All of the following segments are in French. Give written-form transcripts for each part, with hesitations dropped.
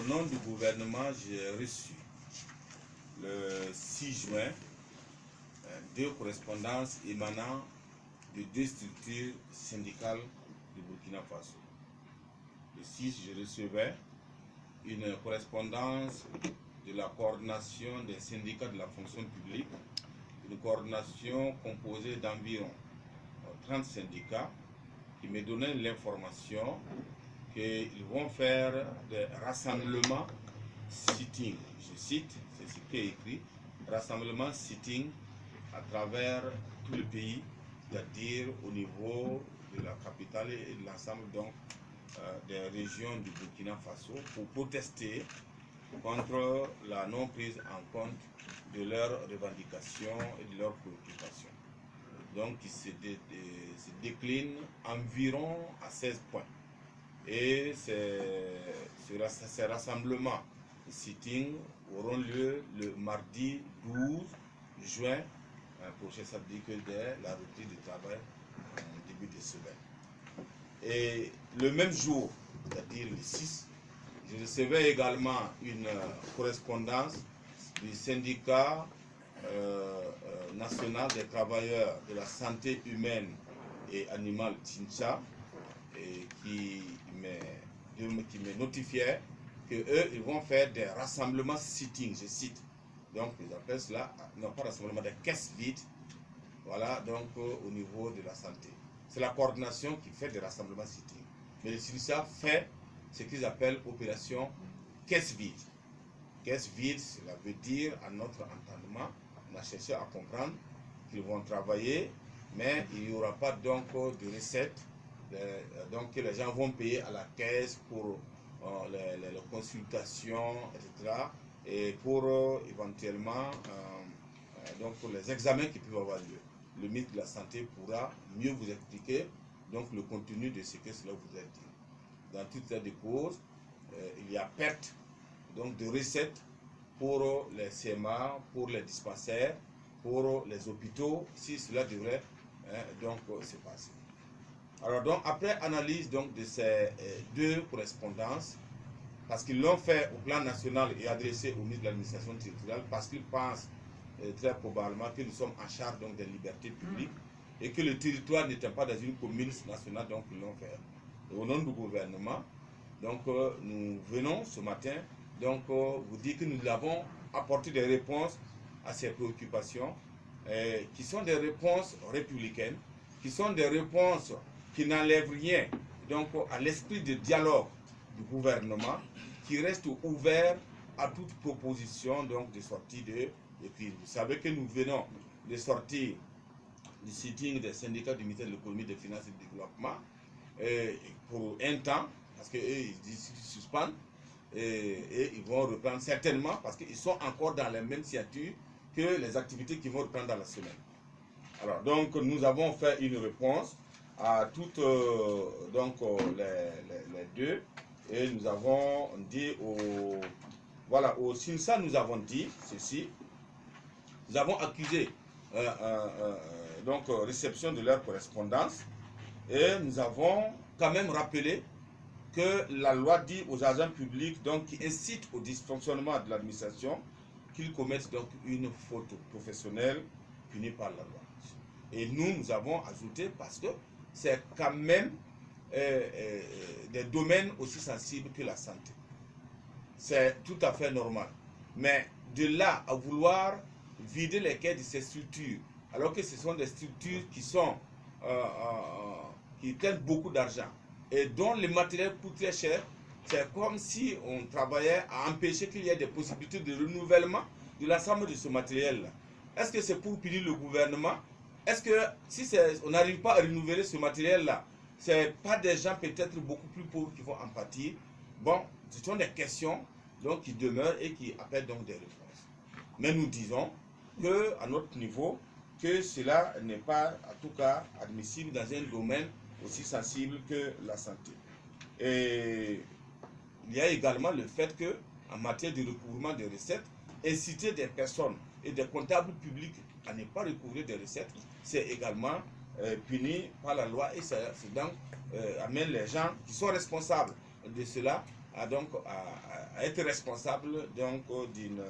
nom du gouvernement, j'ai reçu le 6 juin deux correspondances émanant de deux structures syndicales du Burkina Faso. Le 6, je recevais une correspondance de la coordination des syndicats de la fonction publique, une coordination composée d'environ 30 syndicats qui me donnaient l'information qu'ils vont faire des rassemblements sitting. Je cite, c'est ce qui est écrit, rassemblement sitting à travers tout le pays, c'est-à-dire au niveau de la capitale et de l'ensemble des régions du Burkina Faso pour protester contre la non prise en compte de leurs revendications et de leurs préoccupations. Donc, il se décline environ à 16 points. Et ces rassemblements sitting auront lieu le mardi 12 juin prochain, ça veut dire que dès la reprise du travail en début de semaine. Et le même jour, c'est-à-dire le 6, je recevais également une correspondance du syndicat national des travailleurs de la santé humaine et animale Tincha, qui me notifiait qu'eux, ils vont faire des rassemblements sitting, je cite. Donc, ils appellent cela, non pas rassemblement, des caisses vides, voilà, donc au niveau de la santé. C'est la coordination qui fait des rassemblements sitting. Mais le syndicat fait ce qu'ils appellent opération caisse vide. Caisse vide, cela veut dire, à notre entendement, on a cherché à comprendre qu'ils vont travailler, mais il n'y aura pas donc de recettes. Donc les gens vont payer à la caisse pour les consultations, etc. Et pour éventuellement donc pour les examens qui peuvent avoir lieu. Le ministre de la Santé pourra mieux vous expliquer donc le contenu de ce que cela vous a dit. Dans toute cette cause, il y a perte donc de recettes pour les CMA, pour les dispensaires, pour les hôpitaux, si cela devrait donc se passer. Alors donc après analyse donc de ces deux correspondances, parce qu'ils l'ont fait au plan national et adressé au ministre de l'administration territoriale, parce qu'ils pensent très probablement que nous sommes en charge donc des libertés publiques et que le territoire n'était pas dans une commune nationale, donc ils l'ont fait. Et au nom du gouvernement, donc nous venons ce matin donc vous dire que nous avons apporté des réponses à ces préoccupations qui sont des réponses républicaines, qui sont des réponses qui n'enlèvent rien donc à l'esprit de dialogue du gouvernement, qui reste ouvert à toute proposition donc de sortie de crise. Vous savez que nous venons de sortir du sitting des syndicats du ministère de l'économie, des finances et du développement pour un temps, parce qu'eux ils suspendent et ils vont reprendre certainement parce qu'ils sont encore dans les mêmes signatures que les activités qui vont reprendre dans la semaine. Alors donc nous avons fait une réponse à toutes les deux et nous avons dit au SINSA, nous avons dit ceci, nous avons accusé donc réception de leur correspondance et nous avons quand même rappelé que la loi dit aux agents publics donc qui incitent au dysfonctionnement de l'administration qu'ils commettent donc une faute professionnelle punie par la loi. Et nous avons ajouté parce que c'est quand même des domaines aussi sensibles que la santé. C'est tout à fait normal. Mais de là à vouloir vider les caisses de ces structures, alors que ce sont des structures qui prennent beaucoup d'argent et dont le matériel coûte très cher, c'est comme si on travaillait à empêcher qu'il y ait des possibilités de renouvellement de l'ensemble de ce matériel-là. Est-ce que c'est pour punir le gouvernement? Est-ce que si on n'arrive pas à renouveler ce matériel-là, ce n'est pas des gens peut-être beaucoup plus pauvres qui vont en pâtir? Bon, ce sont des questions donc, qui demeurent et qui appellent donc des réponses. Mais nous disons qu'à notre niveau, que cela n'est pas, en tout cas, admissible dans un domaine aussi sensible que la santé. Et il y a également le fait que, en matière de recouvrement des recettes, inciter des personnes et des comptables publics à ne pas recouvrir des recettes, c'est également puni par la loi et ça donc amène les gens qui sont responsables de cela à être responsable d'une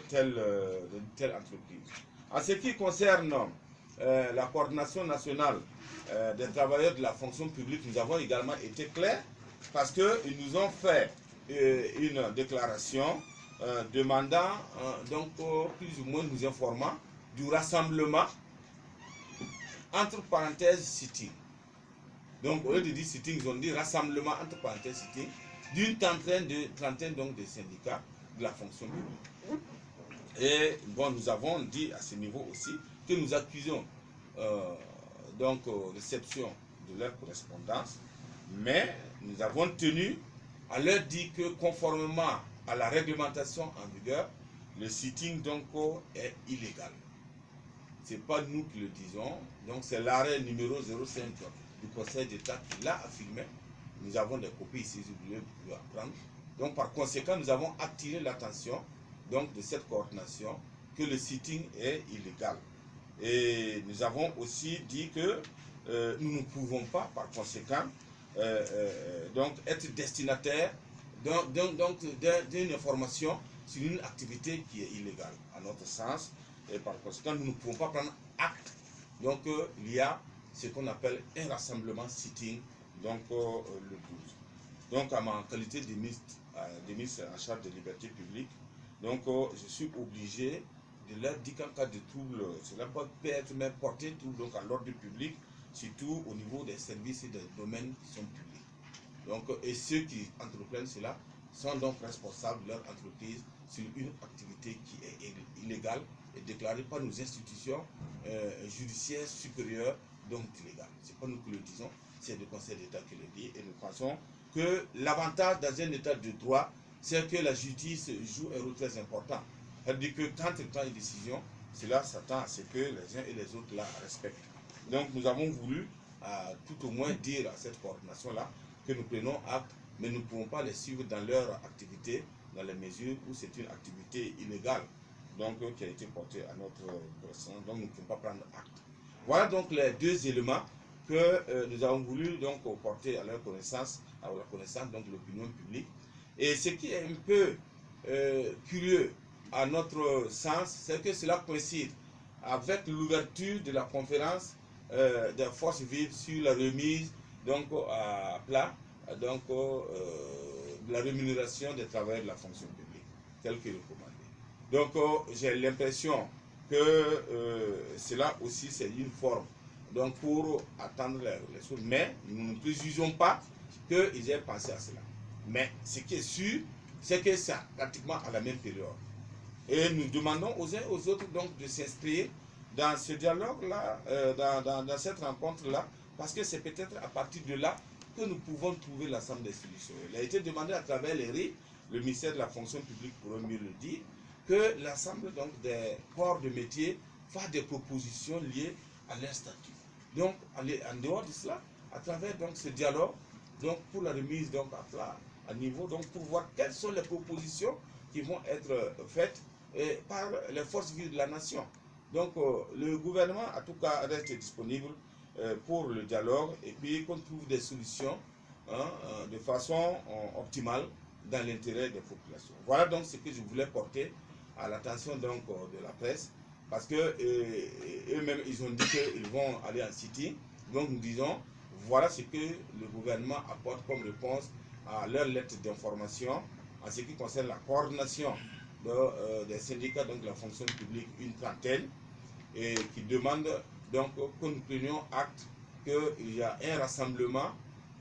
telle entreprise. En ce qui concerne la coordination nationale des travailleurs de la fonction publique, nous avons également été clairs parce qu'ils nous ont fait une déclaration demandant, plus ou moins nous informant du rassemblement, entre parenthèses, sitting. Donc, au lieu de dire sitting, ils ont dit rassemblement, entre parenthèses, sitting, d'une trentaine de syndicats de la fonction publique. Et bon, nous avons dit à ce niveau aussi que nous accusons réception de leur correspondance, mais nous avons tenu à leur dire que conformément à la réglementation en vigueur, le sitting est illégal. Ce n'est pas nous qui le disons, donc c'est l'arrêt numéro 05 du Conseil d'État qui l'a affirmé. Nous avons des copies ici, si vous voulez apprendre. Donc par conséquent, nous avons attiré l'attention de cette coordination que le sitting est illégal. Et nous avons aussi dit que nous ne pouvons pas, par conséquent, être destinataire d'une information sur une activité qui est illégale, à notre sens. Et par conséquent, nous ne pouvons pas prendre acte. Donc, il y a ce qu'on appelle un rassemblement sitting, le 12. Donc, à ma qualité de ministre en charge des libertés publiques, je suis obligé de leur dire qu'en cas de trouble, cela peut être même porté trouble à l'ordre public, surtout au niveau des services et des domaines qui sont publics. Et ceux qui entreprennent cela sont donc responsables de leur entreprise sur une activité qui est illégale et déclarée par nos institutions judiciaires supérieures, donc illégales. Ce n'est pas nous qui le disons, c'est le Conseil d'État qui le dit. Et nous pensons que l'avantage dans un État de droit, c'est que la justice joue un rôle très important. C'est-à-dire que quand il prend une décision, cela s'attend à ce que les uns et les autres la respectent. Donc nous avons voulu tout au moins dire à cette coordination-là que nous prenons acte, mais nous ne pouvons pas les suivre dans leur activité, dans les mesures où c'est une activité illégale qui a été portée à notre connaissance, donc nous ne pouvons pas prendre acte. Voilà donc les deux éléments que nous avons voulu porter à leur connaissance, à la connaissance de l'opinion publique. Et ce qui est un peu curieux à notre sens, c'est que cela coïncide avec l'ouverture de la conférence des forces vives sur la remise à plat de la rémunération des travailleurs de la fonction publique, tel que recommandé. J'ai l'impression que cela aussi c'est une forme pour attendre les choses, mais nous ne préjugeons pas qu'ils aient pensé à cela. Mais ce qui est sûr, c'est que c'est pratiquement à la même période. Et nous demandons aux uns et aux autres de s'inscrire dans ce dialogue-là, dans cette rencontre-là, parce que c'est peut-être à partir de là que nous pouvons trouver l'ensemble des solutions. Il a été demandé à travers les RI, le ministère de la fonction publique pourrait mieux le dire, que l'ensemble des corps de métier fassent des propositions liées à leur statut. Donc, en dehors de cela, à travers ce dialogue, pour la remise à niveau, pour voir quelles sont les propositions qui vont être faites par les forces vives de la nation. Le gouvernement, en tout cas, reste disponible pour le dialogue et puis qu'on trouve des solutions de façon optimale dans l'intérêt des populations. Voilà donc ce que je voulais porter à l'attention de la presse, parce que eux-mêmes ils ont dit qu'ils vont aller en sitting. Donc nous disons, voilà ce que le gouvernement apporte comme réponse à leur lettre d'information en ce qui concerne la coordination des syndicats de la fonction publique, une trentaine, et qui demande que nous prenions acte qu'il y a un rassemblement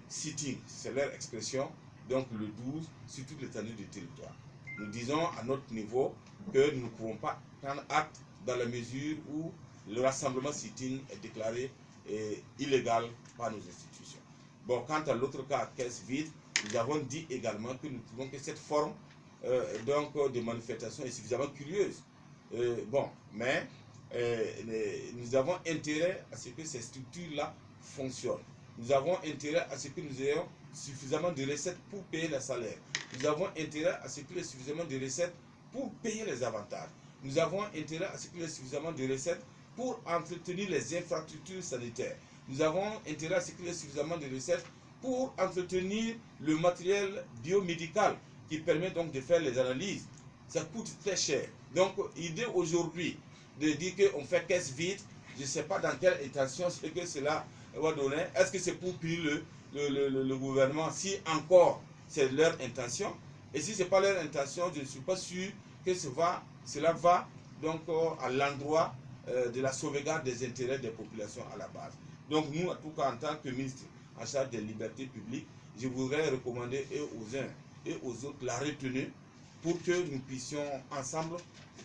sitting, c'est leur expression, le 12 sur toute l'étendue du territoire. Nous disons à notre niveau que nous ne pouvons pas prendre acte dans la mesure où le rassemblement sitting est déclaré illégal par nos institutions. Bon, quant à l'autre cas, caisse vide, nous avons dit également que nous trouvons que cette forme de manifestation est suffisamment curieuse. Mais nous avons intérêt à ce que ces structures-là fonctionnent. Nous avons intérêt à ce que nous ayons suffisamment de recettes pour payer les salaires. Nous avons intérêt à ce qu'il y ait suffisamment de recettes pour payer les avantages. Nous avons intérêt à ce qu'il y ait suffisamment de recettes pour entretenir les infrastructures sanitaires. Nous avons intérêt à ce qu'il y ait suffisamment de recettes pour entretenir le matériel biomédical qui permet donc de faire les analyses. Ça coûte très cher. Donc, l'idée aujourd'hui de dire qu'on fait caisse vide, je ne sais pas dans quelle intention ce que cela va donner. Est-ce que c'est pour piller le gouvernement, si encore c'est leur intention? Et si ce n'est pas leur intention, je ne suis pas sûr que cela va donc à l'endroit de la sauvegarde des intérêts des populations à la base. Donc nous, en tout cas, en tant que ministre en charge des libertés publiques, je voudrais recommander aux uns et aux autres la retenue pour que nous puissions ensemble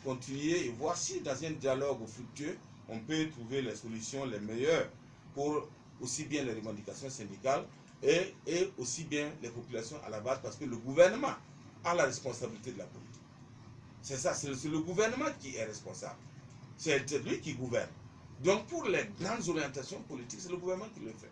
continuer et voir si dans un dialogue fructueux, on peut trouver les solutions les meilleures pour aussi bien les revendications syndicales et aussi bien les populations à la base, parce que le gouvernement a la responsabilité de la politique. C'est ça, c'est le gouvernement qui est responsable. C'est lui qui gouverne. Donc pour les grandes orientations politiques, c'est le gouvernement qui le fait.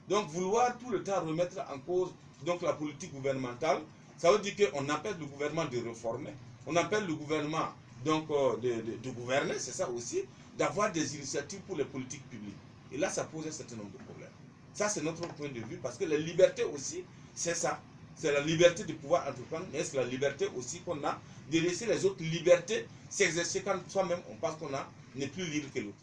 Donc vouloir tout le temps remettre en cause donc la politique gouvernementale, ça veut dire qu'on appelle le gouvernement de réformer, on appelle le gouvernement donc de gouverner, c'est ça aussi, d'avoir des initiatives pour les politiques publiques. Et là, ça pose un certain nombre de problèmes. Ça, c'est notre point de vue, parce que la liberté aussi, c'est ça. C'est la liberté de pouvoir entreprendre, mais c'est la liberté aussi qu'on a de laisser les autres libertés s'exercer quand soi-même on pense qu'on n'est plus libre que l'autre.